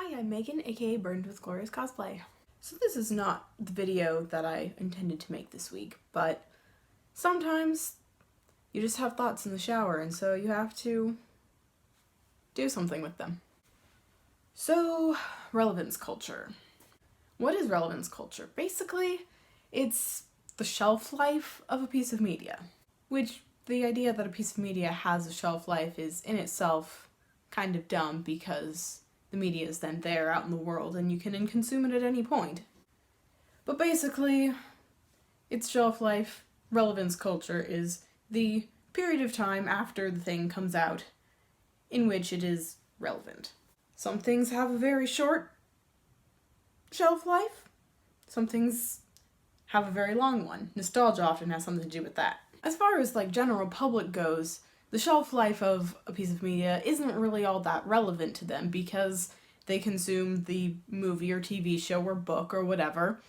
Hi, I'm Megan, aka Burned with Glorious Cosplay. So this is not the video that I intended to make this week, but sometimes you just have thoughts in the shower, and so you have to do something with them. So, relevance culture. What is relevance culture? Basically, it's the shelf life of a piece of media, which the idea that a piece of media has a shelf life is in itself kind of dumb because the media is then there out in the world and you can consume it at any point. But basically, its shelf life, relevance culture, is the period of time after the thing comes out in which it is relevant. Some things have a very short shelf life. Some things have a very long one. Nostalgia often has something to do with that. As far as general public goes, the shelf life of a piece of media isn't really all that relevant to them because they consume the movie or TV show or book or whatever,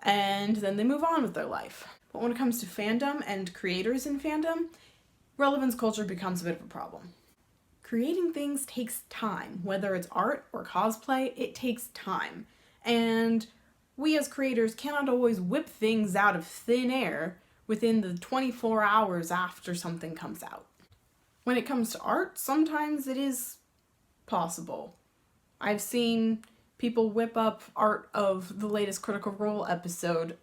and then they move on with their life. But when it comes to fandom and creators in fandom, relevance culture becomes a bit of a problem. Creating things takes time. Whether it's art or cosplay, it takes time. And we as creators cannot always whip things out of thin air within the 24 hours after something comes out. When it comes to art, sometimes it is possible. I've seen people whip up art of the latest Critical Role episode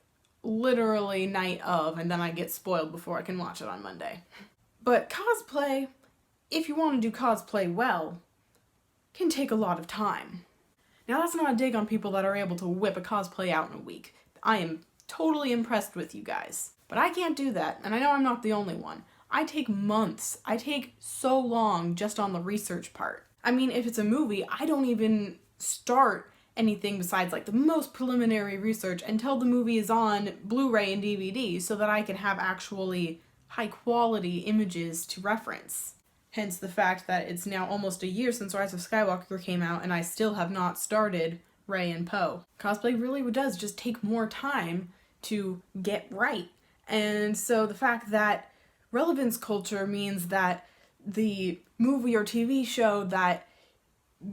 literally night of, and then I get spoiled before I can watch it on Monday. But cosplay, if you want to do cosplay well, can take a lot of time. Now that's not a dig on people that are able to whip a cosplay out in a week. I am totally impressed with you guys. But I can't do that, and I know I'm not the only one. I take months. I take so long just on the research part. I mean, if it's a movie, I don't even start anything besides the most preliminary research until the movie is on Blu-ray and DVD so that I can have actually high quality images to reference. Hence the fact that it's now almost a year since Rise of Skywalker came out and I still have not started Rey and Poe. Cosplay really does just take more time to get right. And so the fact that relevance culture means that the movie or TV show that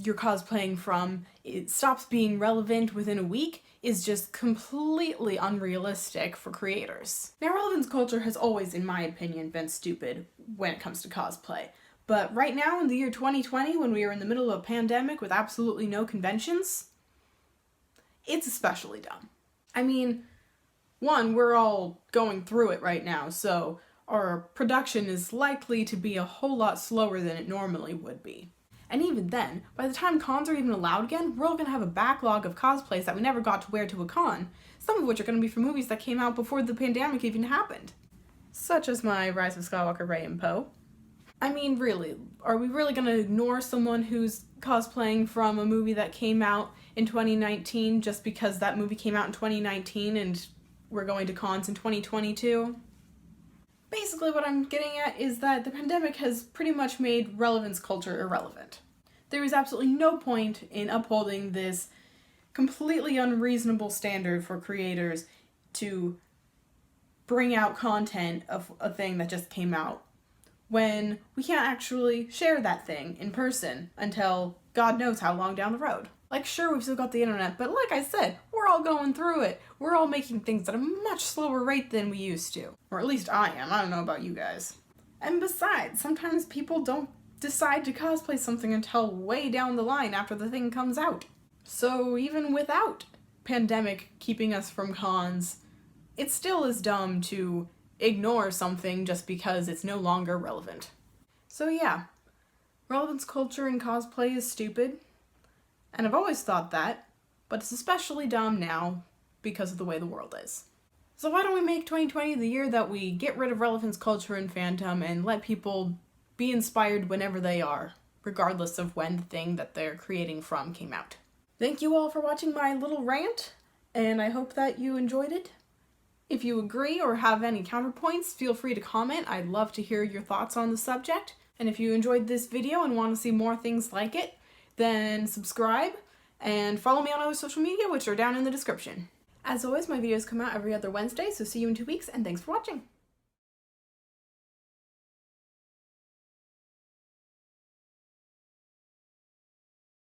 you're cosplaying from, it stops being relevant within a week is just completely unrealistic for creators. Now, relevance culture has always, in my opinion, been stupid when it comes to cosplay. But right now, in the year 2020, when we are in the middle of a pandemic with absolutely no conventions, it's especially dumb. I mean, one, we're all going through it right now, so our production is likely to be a whole lot slower than it normally would be. And even then, by the time cons are even allowed again, we're all going to have a backlog of cosplays that we never got to wear to a con, some of which are going to be from movies that came out before the pandemic even happened. Such as my Rise of Skywalker, Rey and Poe. I mean, really, are we really going to ignore someone who's cosplaying from a movie that came out in 2019 just because that movie came out in 2019 and we're going to cons in 2022? Basically what I'm getting at is that the pandemic has pretty much made relevance culture irrelevant. There is absolutely no point in upholding this completely unreasonable standard for creators to bring out content of a thing that just came out when we can't actually share that thing in person until God knows how long down the road. Sure, we've still got the internet, but like I said, we're all going through it. We're all making things at a much slower rate than we used to. Or at least I am. I don't know about you guys. And besides, sometimes people don't decide to cosplay something until way down the line after the thing comes out. So even without pandemic keeping us from cons, it still is dumb to ignore something just because it's no longer relevant. So yeah, relevance culture in cosplay is stupid. And I've always thought that, but it's especially dumb now because of the way the world is. So why don't we make 2020 the year that we get rid of relevance culture and fandom and let people be inspired whenever they are, regardless of when the thing that they're creating from came out. Thank you all for watching my little rant, and I hope that you enjoyed it. If you agree or have any counterpoints, feel free to comment. I'd love to hear your thoughts on the subject. And if you enjoyed this video and want to see more things like it, then subscribe and follow me on other social media, which are down in the description. As always, my videos come out every other Wednesday, so see you in 2 weeks, and thanks for watching!